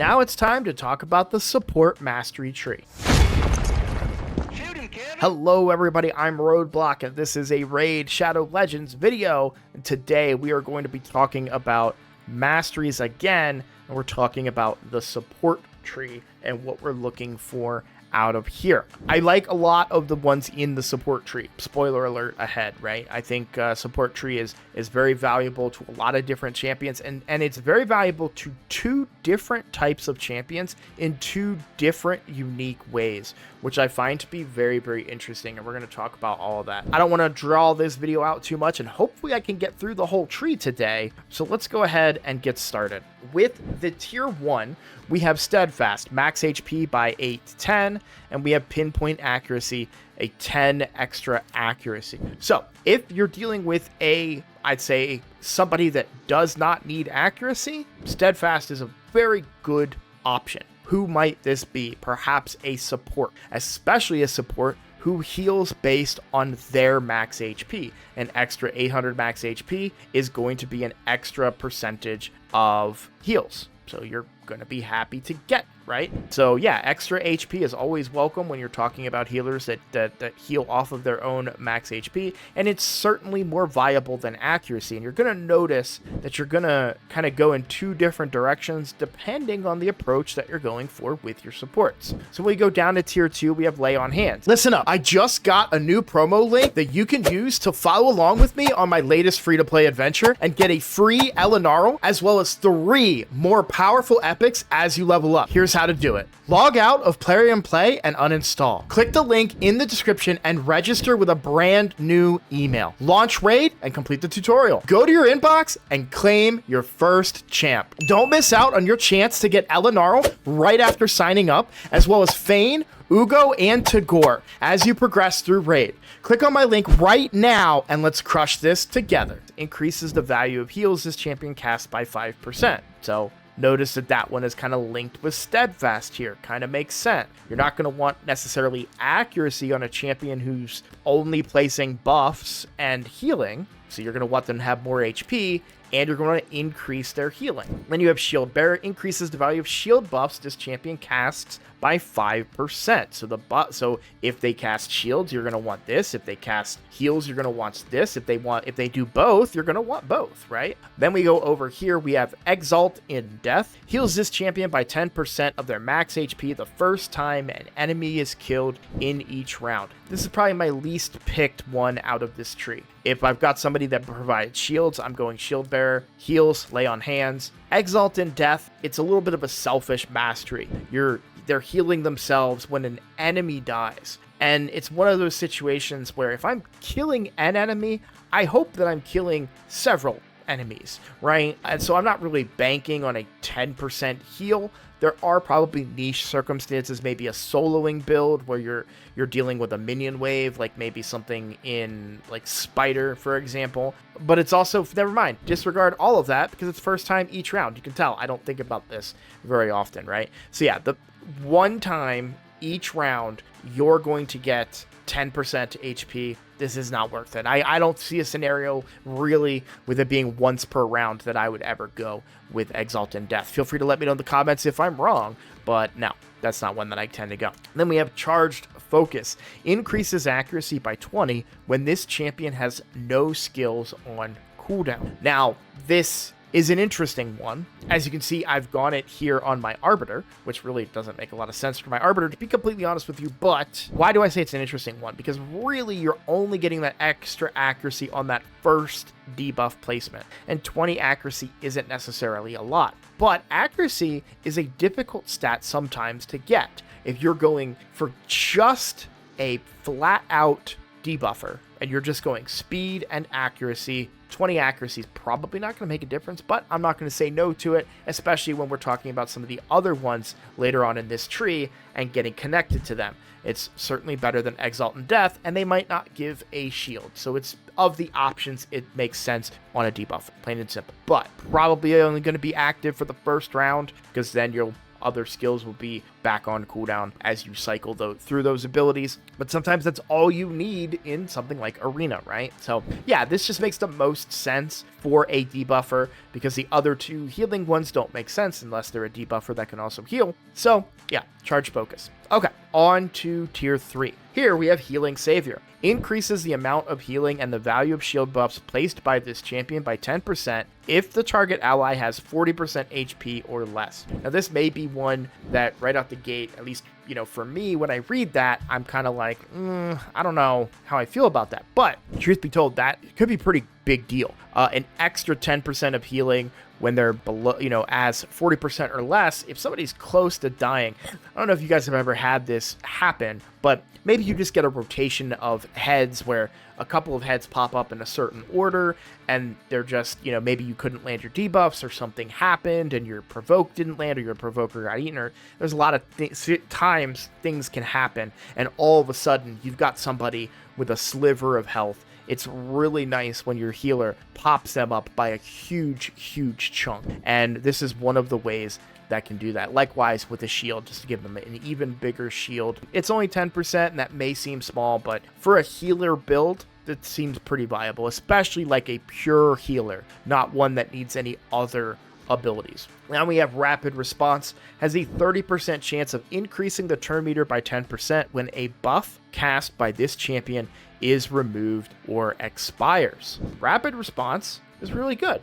Now it's time to talk about the Support Mastery tree. Hello everybody, I'm Roadblock and this is a Raid Shadow Legends video. And today we are going to be talking about masteries again, and we're talking about the support tree and what we're looking for out of here. I like a lot of the ones in the support tree. Spoiler alert ahead, right? I think support tree is very valuable to a lot of different champions, and it's very valuable to two different types of champions in two different unique ways, which I find to be very, very interesting, and we're going to talk about all of that. I don't want to draw this video out too much, and hopefully I can get through the whole tree today, so let's go ahead and get started. With the tier 1, we have Steadfast, max HP by 8 to 10, and we have pinpoint accuracy, a 10 extra accuracy. So if you're dealing with I'd say somebody that does not need accuracy, Steadfast is a very good option. Who might this be? Perhaps a support, especially a support who heals based on their max HP. An extra 800 max HP is going to be an extra percentage of heals. So you're going to be happy to get, right? So yeah, extra HP is always welcome when you're talking about healers that heal off of their own max HP, and it's certainly more viable than accuracy. And you're going to notice that you're going to kind of go in two different directions depending on the approach that you're going for with your supports. So when we go down to tier 2, we have Lay on Hands. Listen up, I just got a new promo link that you can use to follow along with me on my latest free-to-play adventure and get a free Elenaril as well as 3 more powerful epics as you level up. Here's how to do it. Log out of Plarium Play and uninstall. Click the link in the description and register with a brand new email. Launch Raid and complete the tutorial. Go to your inbox and claim your first champ. Don't miss out on your chance to get Elenaril right after signing up, as well as Fayne, Uugo, and Tagoar as you progress through Raid. Click on my link right now and let's crush this together. Increases the value of heals this champion casts by 5%. So notice that one is kind of linked with Steadfast here. Kind of makes sense. You're not going to want necessarily accuracy on a champion who's only placing buffs and healing. So you're going to want them to have more HP, and you're going to increase their healing. Then you have Shield Bearer, increases the value of shield buffs this champion casts by 5%. So if they cast shields, you're going to want this. If they cast heals, you're going to want this. If they do both, you're going to want both, right? Then we go over here. We have Exalt in Death. Heals this champion by 10% of their max HP the first time an enemy is killed in each round. This is probably my least picked one out of this tree. If I've got somebody that provides shields, I'm going Shield Bearer, heals, Lay on Hands. Exalt in Death, it's a little bit of a selfish mastery. They're healing themselves when an enemy dies. And it's one of those situations where if I'm killing an enemy, I hope that I'm killing several enemies, right? And so I'm not really banking on a 10% heal. There are probably niche circumstances, maybe a soloing build where you're dealing with a minion wave, like maybe something in like Spider, for example. But it's also, never mind, disregard all of that because it's first time each round. You can tell I don't think about this very often, right? So yeah, the one time each round, you're going to get 10% HP. This is not worth it. I don't see a scenario really with it being once per round that I would ever go with Exalt in Death. Feel free to let me know in the comments if I'm wrong, but no, that's not one that I tend to go. Then we have Charged Focus. Increases accuracy by 20 when this champion has no skills on cooldown. Now, this is an interesting one. As you can see, I've gone it here on my Arbiter, which really doesn't make a lot of sense for my Arbiter, to be completely honest with you, but why do I say it's an interesting one? Because really, you're only getting that extra accuracy on that first debuff placement, and 20 accuracy isn't necessarily a lot. But accuracy is a difficult stat sometimes to get. If you're going for just a flat-out debuffer, and you're just going speed and accuracy, 20 accuracy is probably not going to make a difference, but I'm not going to say no to it, especially when we're talking about some of the other ones later on in this tree and getting connected to them. It's certainly better than Exalt in Death, and they might not give a shield. So it's of the options, it makes sense on a debuff, plain and simple. But probably only going to be active for the first round, because then you'll other skills will be back on cooldown as you cycle through those abilities. But sometimes that's all you need in something like Arena, right? So yeah, this just makes the most sense for a debuffer because the other two healing ones don't make sense unless they're a debuffer that can also heal. So yeah, charge focus. Okay, on to tier 3. Here we have Healing Savior. Increases the amount of healing and the value of shield buffs placed by this champion by 10% if the target ally has 40% HP or less. Now this may be one that right out the gate, at least, you know, for me, when I read that, I'm kind of like, I don't know how I feel about that. But truth be told, that could be a pretty big deal. An extra 10% of healing when they're below, you know, as 40% or less, if somebody's close to dying. I don't know if you guys have ever had this happen, but maybe you just get a rotation of heads where a couple of heads pop up in a certain order and they're just, you know, maybe you couldn't land your debuffs or something happened and your provoke didn't land or your provoker got eaten, or there's a lot of times things can happen and all of a sudden you've got somebody with a sliver of health. It's really nice when your healer pops them up by a huge, huge chunk. And this is one of the ways that can do that. Likewise with a shield, just to give them an even bigger shield. It's only 10%, and that may seem small, but for a healer build, that seems pretty viable, especially like a pure healer, not one that needs any other abilities. Now we have Rapid Response. Has a 30% chance of increasing the turn meter by 10% when a buff cast by this champion is removed or expires. Rapid Response is really good,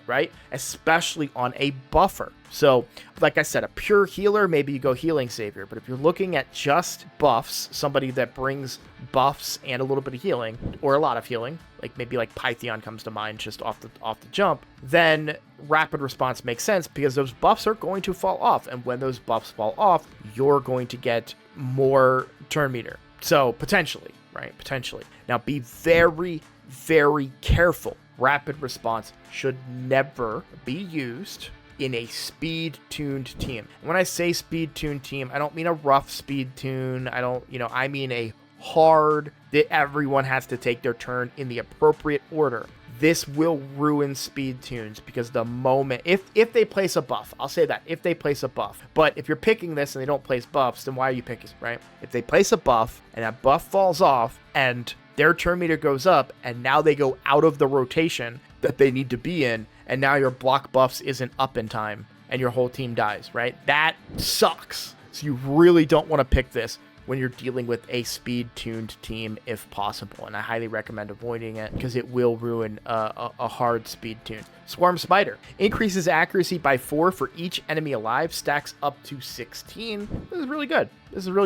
right? Especially on a buffer. So, like I said, a pure healer, maybe you go Healing Savior. But if you're looking at just buffs, somebody that brings buffs and a little bit of healing, or a lot of healing, like maybe like Pythion comes to mind just off the jump, then Rapid Response makes sense because those buffs are going to fall off. And when those buffs fall off, you're going to get more turn meter. So, potentially, right? Potentially. Now, be very, very careful. Rapid Response should never be used in a speed-tuned team. And when I say speed-tuned team, I don't mean a rough speed tune. I mean a hard, that everyone has to take their turn in the appropriate order. This will ruin speed tunes because the moment, if they place a buff, I'll say that, if they place a buff. But if you're picking this and they don't place buffs, then why are you picking, right? If they place a buff and that buff falls off and their turn meter goes up and now they go out of the rotation that they need to be in, and now your block buffs isn't up in time and your whole team dies, right? That sucks. So you really don't want to pick this when you're dealing with a speed-tuned team if possible, and I highly recommend avoiding it because it will ruin a hard speed tune. Swarm Spider increases accuracy by 4 for each enemy alive, stacks up to 16. This is really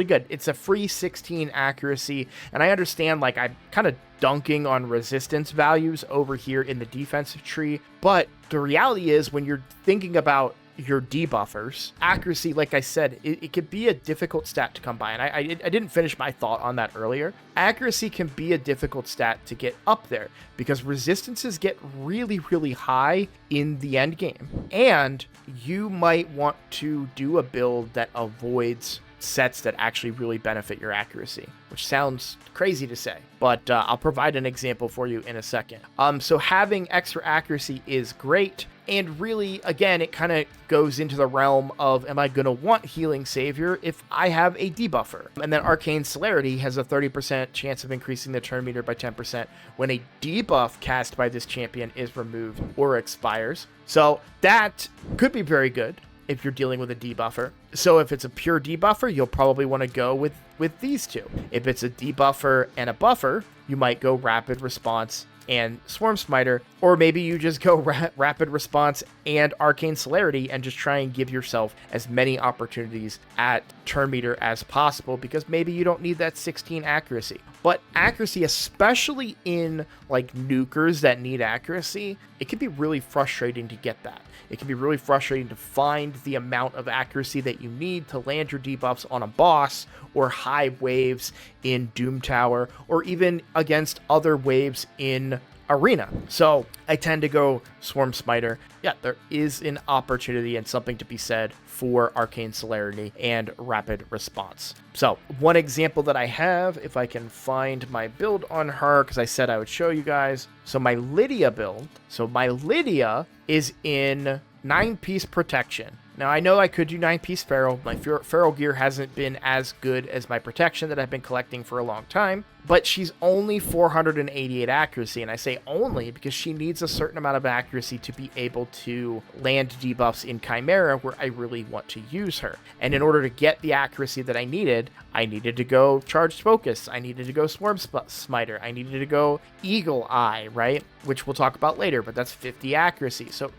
good. It's a free 16 accuracy, and I understand, like, I'm kind of dunking on resistance values over here in the defensive tree, but the reality is when you're thinking about your debuffers, accuracy, like I said, it could be a difficult stat to come by, and I didn't finish my thought on that earlier. Accuracy can be a difficult stat to get up there because resistances get really, really high in the end game, and you might want to do a build that avoids sets that actually really benefit your accuracy, which sounds crazy to say, but I'll provide an example for you in a second. So having extra accuracy is great, and really, again, it kind of goes into the realm of, am I going to want Healing Savior if I have a debuffer? And then Arcane Celerity has a 30% chance of increasing the turn meter by 10% when a debuff cast by this champion is removed or expires. So that could be very good if you're dealing with a debuffer. So if it's a pure debuffer, you'll probably want to go with these two. If it's a debuffer and a buffer, you might go Rapid Response and Swarm Smiter, or maybe you just go Rapid Response and Arcane Celerity and just try and give yourself as many opportunities at turn meter as possible because maybe you don't need that 16 accuracy. But accuracy, especially in like nukers that need accuracy, it can be really frustrating to get that. It can be really frustrating to find the amount of accuracy that you need to land your debuffs on a boss or high waves in Doom Tower or even against other waves in Arena. So I tend to go Swarm Smiter. Yeah, there is an opportunity and something to be said for Arcane Celerity and Rapid Response. So one example that I have, if I can find my build on her, because I said I would show you guys. So my Lydia build. So my Lydia is in 9-piece protection. Now, I know I could do 9-piece feral. My feral gear hasn't been as good as my protection that I've been collecting for a long time, but she's only 488 accuracy, and I say only because she needs a certain amount of accuracy to be able to land debuffs in Chimera where I really want to use her. And in order to get the accuracy that I needed to go Charged Focus, I needed to go Swarm Smiter, I needed to go Eagle Eye, right? Which we'll talk about later, but that's 50 accuracy. So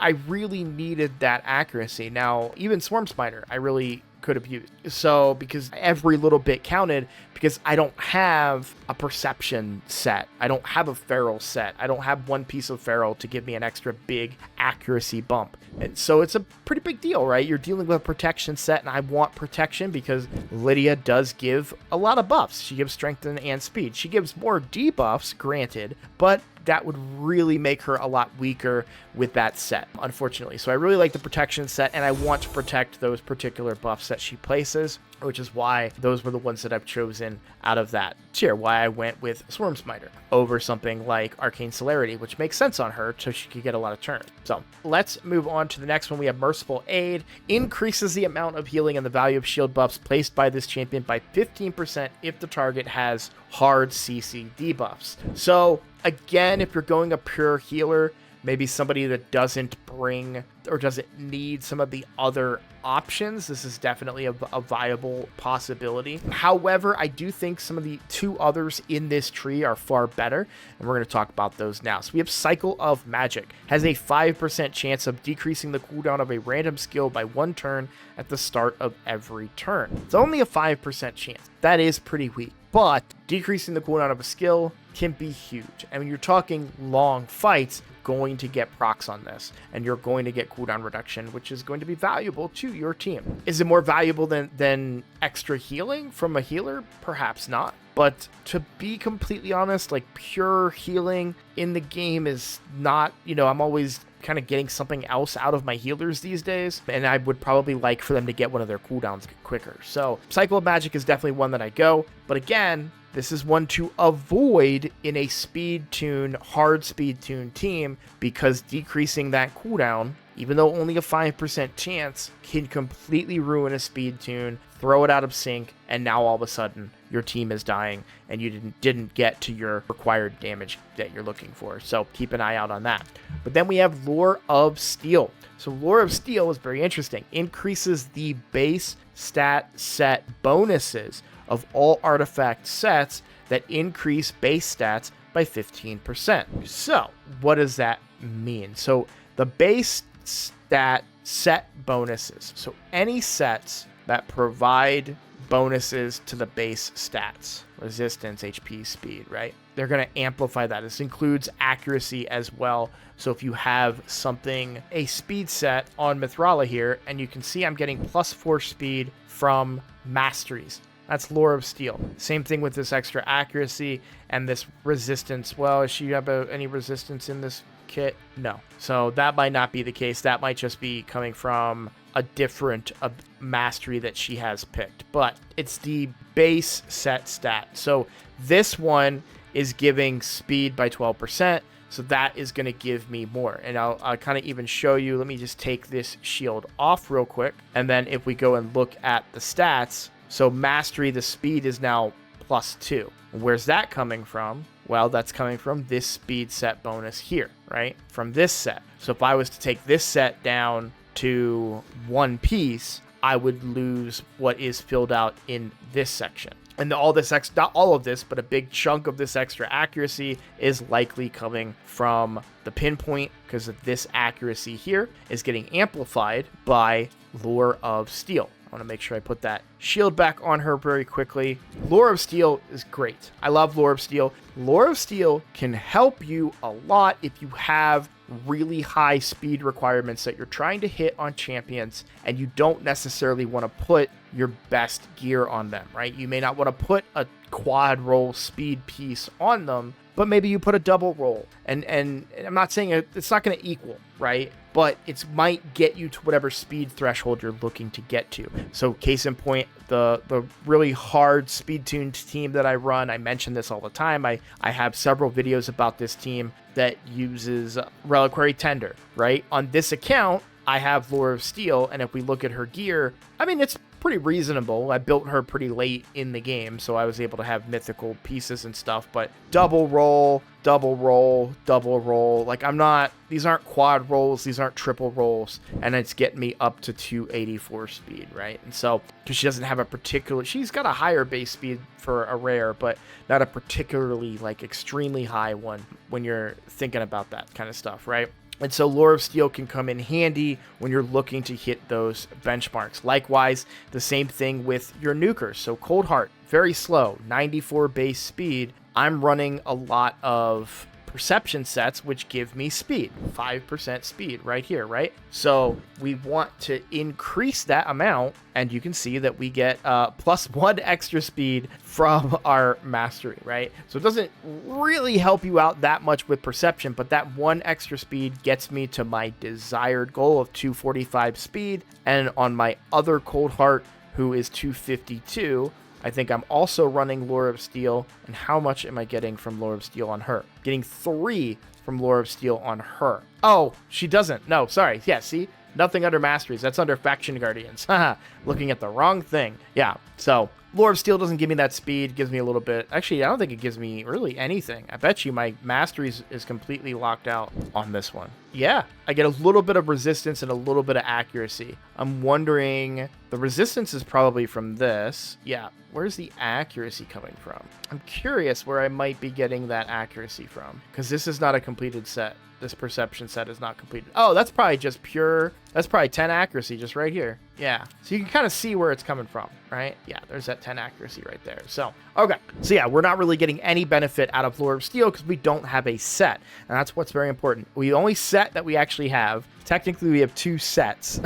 I really needed that accuracy. Now, even Swarm Smiter, I really could have used. So, because every little bit counted, because I don't have a perception set. I don't have a feral set. I don't have one piece of feral to give me an extra big accuracy bump. And so it's a pretty big deal, right? You're dealing with a protection set, and I want protection because Lydia does give a lot of buffs. She gives strength and speed. She gives more debuffs, granted, but that would really make her a lot weaker with that set, unfortunately. So I really like the protection set, and I want to protect those particular buffs that she places, which is why those were the ones that I've chosen out of that tier, why I went with Swarm Smiter over something like Arcane Celerity, which makes sense on her, so she could get a lot of turns. So let's move on to the next one. We have Merciful Aid. Increases the amount of healing and the value of shield buffs placed by this champion by 15% if the target has hard CC debuffs. So again, if you're going a pure healer, maybe somebody that doesn't bring or doesn't need some of the other options, this is definitely a viable possibility. However, I do think some of the two others in this tree are far better, and we're going to talk about those now. So we have Cycle of Magic. Has a 5% chance of decreasing the cooldown of a random skill by 1 turn at the start of every turn. It's only a 5% chance. That is pretty weak, but decreasing the cooldown of a skill can be huge. I mean, you're talking long fights, going to get procs on this, and you're going to get cooldown reduction, which is going to be valuable to your team. Is it more valuable than extra healing from a healer? Perhaps not. But to be completely honest, like, pure healing in the game is not, I'm always kind of getting something else out of my healers these days, and I would probably like for them to get one of their cooldowns quicker. So Cycle of Magic is definitely one that I go, but again, this is one to avoid in a hard speed tune team, because decreasing that cooldown, even though only a 5% chance, can completely ruin a speed tune, throw it out of sync, and now all of a sudden your team is dying and you didn't get to your required damage that you're looking for. So keep an eye out on that. But then we have Lure of Steel. So Lure of Steel is very interesting. Increases the base stat set bonuses of all artifact sets that increase base stats by 15%. So what does that mean? So the base stat set bonuses, so any sets that provide bonuses to the base stats, resistance, HP, speed, right? They're going to amplify that. This includes accuracy as well. So if you have a speed set on Mithrala here, and you can see I'm getting +4 speed from Masteries. That's Lure of Steel. Same thing with this extra accuracy and this resistance. Well, does she have any resistance in this kit? No. So that might not be the case. That might just be coming from a different mastery that she has picked. But it's the base set stat. So this one is giving speed by 12%. So that is going to give me more. And I'll kind of even show you. Let me just take this shield off real quick. And then if we go and look at the stats, so Mastery, the speed is now +2. Where's that coming from? Well, that's coming from this speed set bonus here, right? From this set. So if I was to take this set down to 1 piece, I would lose what is filled out in this section. And all this, not all of this, but a big chunk of this extra accuracy is likely coming from the pinpoint, because of this accuracy here is getting amplified by Lure of Steel. I want to make sure I put that shield back on her very quickly. Lure of Steel is great. I love Lure of Steel. Lure of Steel can help you a lot if you have really high speed requirements that you're trying to hit on champions, and you don't necessarily want to put your best gear on them, right? You may not want to put a quad roll speed piece on them, but maybe you put a double roll. And I'm not saying it's not going to equal, right? But it might get you to whatever speed threshold you're looking to get to. So case in point, the really hard speed tuned team that I run, I mention this all the time. I have several videos about this team that uses Reliquary Tender, right? On this account, I have Lore of Steel, and if we look at her gear, I mean, it's pretty reasonable. I built her pretty late in the game, so I was able to have mythical pieces and stuff, but double roll, double roll, double roll. Like, these aren't quad rolls, these aren't triple rolls, and it's getting me up to 284 speed, right? And so, because she doesn't have she's got a higher base speed for a rare, but not a particularly, like, extremely high one when you're thinking about that kind of stuff, right? And so Lore of Steel can come in handy when you're looking to hit those benchmarks. Likewise, the same thing with your nukers. So Cold Heart, very slow, 94 base speed. I'm running a lot of perception sets, which give me speed, 5% speed right here, right? So we want to increase that amount, and you can see that we get +1 extra speed from our mastery, right? So it doesn't really help you out that much with perception, but that 1 extra speed gets me to my desired goal of 245 speed, and on my other Cold Heart, who is 252, I think I'm also running Lore of Steel, and how much am I getting from Lore of Steel on her? Getting 3 from Lore of Steel on her. Oh, she doesn't. No, sorry. Yeah, see? Nothing under Masteries. That's under Faction Guardians. Haha, looking at the wrong thing. Yeah, so Lore of Steel doesn't give me that speed. Gives me a little bit. Actually, I don't think it gives me really anything. I bet you my Masteries is completely locked out on this one. Yeah, I get a little bit of resistance and a little bit of accuracy. I'm wondering, the resistance is probably from this. Yeah, where's the accuracy coming from? I'm curious where I might be getting that accuracy from, because this is not a completed set. This perception set is not completed. Oh, that's probably just pure. That's probably 10 accuracy just right here. Yeah. So you can kind of see where it's coming from, right? Yeah, there's that 10 accuracy right there. So, okay. So yeah, we're not really getting any benefit out of Lore of Steel because we don't have a set. And that's what's very important. The only set that we actually have, technically we have 2 sets.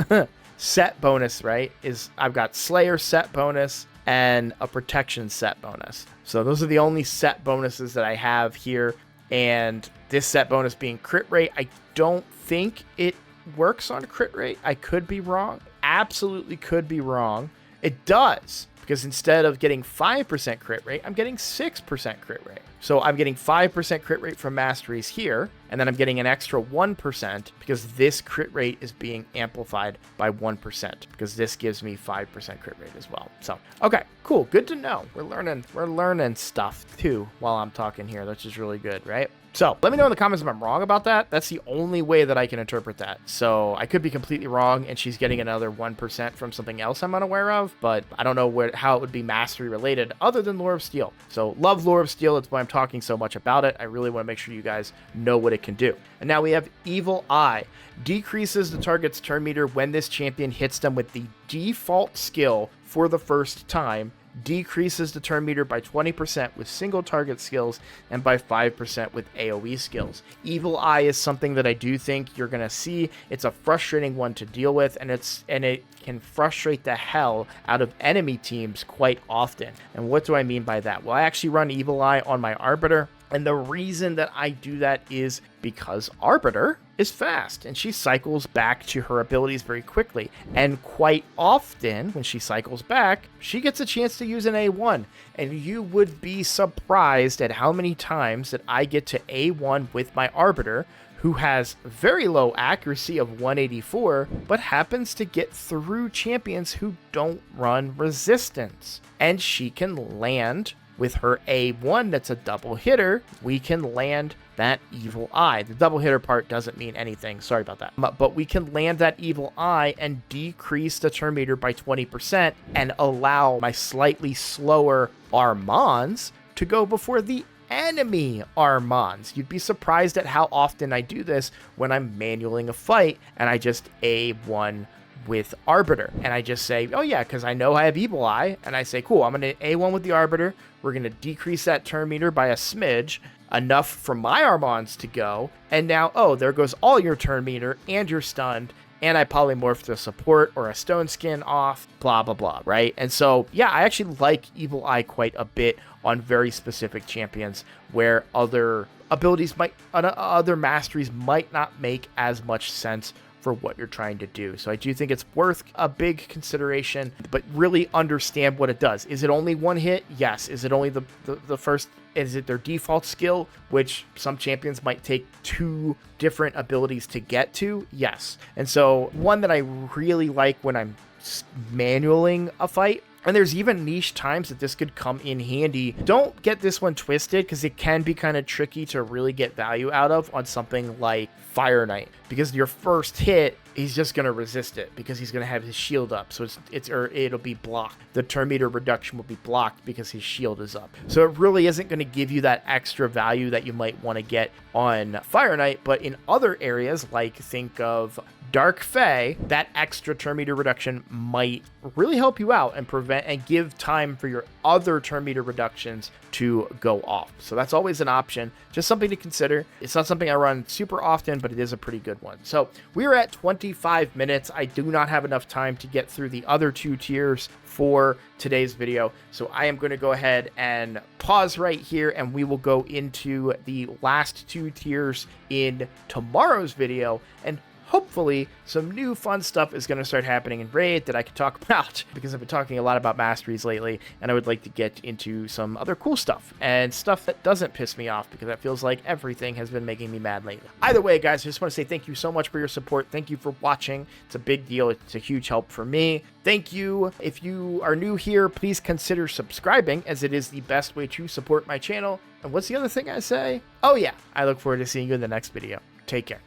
Set bonus, right, is I've got Slayer set bonus and a protection set bonus. So those are the only set bonuses that I have here. And this set bonus being crit rate, I don't think it works on crit rate. I could be wrong. Absolutely could be wrong. It does, because instead of getting 5% crit rate, I'm getting 6% crit rate. So I'm getting 5% crit rate from Masteries here, and then I'm getting an extra 1% because this crit rate is being amplified by 1%, because this gives me 5% crit rate as well. So, okay, cool. Good to know. We're learning stuff too while I'm talking here, which is really good, right? So let me know in the comments if I'm wrong about that. That's the only way that I can interpret that. So I could be completely wrong, and she's getting another 1% from something else I'm unaware of, but I don't know how it would be mastery related other than Lore of Steel. So love Lore of Steel. That's why I'm talking so much about it. I really want to make sure you guys know what it can do. And now we have Evil Eye. Decreases the target's turn meter when this champion hits them with the default skill for the first time. Decreases the turn meter by 20% with single target skills and by 5% with AoE skills. Evil Eye is something that I do think you're going to see. It's a frustrating one to deal with, and it can frustrate the hell out of enemy teams quite often. And what do I mean by that? Well, I actually run Evil Eye on my Arbiter, and the reason that I do that is because Arbiter is fast, and she cycles back to her abilities very quickly. And quite often, when she cycles back, she gets a chance to use an A1. And you would be surprised at how many times that I get to A1 with my Arbiter, who has very low accuracy of 184, but happens to get through champions who don't run resistance. And she can land with her A1 that's a double hitter. We can land that Evil Eye. The double hitter part doesn't mean anything. Sorry about that. But we can land that Evil Eye and decrease the turn meter by 20% and allow my slightly slower Armands to go before the enemy Armands. You'd be surprised at how often I do this when I'm manualing a fight and I just A1 with Arbiter, and I just say, oh yeah, because I know I have Evil Eye, and I say, cool, I'm going to A1 with the Arbiter. We're going to decrease that turn meter by a smidge, enough for my Armands to go, and now, oh, there goes all your turn meter, and you're stunned, and I polymorph the support or a stone skin off, blah, blah, blah, right? And so, yeah, I actually like Evil Eye quite a bit on very specific champions where other abilities other masteries might not make as much sense for what you're trying to do. So I do think it's worth a big consideration, but really understand what it does. Is it only one hit? Yes. Is it only the first Is it their default skill, which some champions might take 2 different abilities to get to? Yes. And so one that I really like when I'm manualing a fight, and there's even niche times that this could come in handy. Don't get this one twisted, because it can be kind of tricky to really get value out of on something like Fire Knight, because your first hit, he's just going to resist it because he's going to have his shield up. So it'll be blocked. The turn meter reduction will be blocked because his shield is up. So it really isn't going to give you that extra value that you might want to get on Fire Knight. But in other areas, like think of Dark Fae, that extra turn meter reduction might really help you out and prevent and give time for your other turn meter reductions to go off. So that's always an option, just something to consider. It's not something I run super often, but it is a pretty good one. So we're at 25 minutes. I do not have enough time to get through the other 2 tiers for today's video. So I am going to go ahead and pause right here, and we will go into the last 2 tiers in tomorrow's video. And hopefully some new fun stuff is going to start happening in Raid that I can talk about, because I've been talking a lot about masteries lately, and I would like to get into some other cool stuff and stuff that doesn't piss me off, because that feels like everything has been making me mad lately. Either way, guys, I just want to say thank you so much for your support. Thank you for watching. It's a big deal. It's a huge help for me. Thank you. If you are new here, please consider subscribing, as it is the best way to support my channel. And what's the other thing I say? Oh yeah, I look forward to seeing you in the next video. Take care.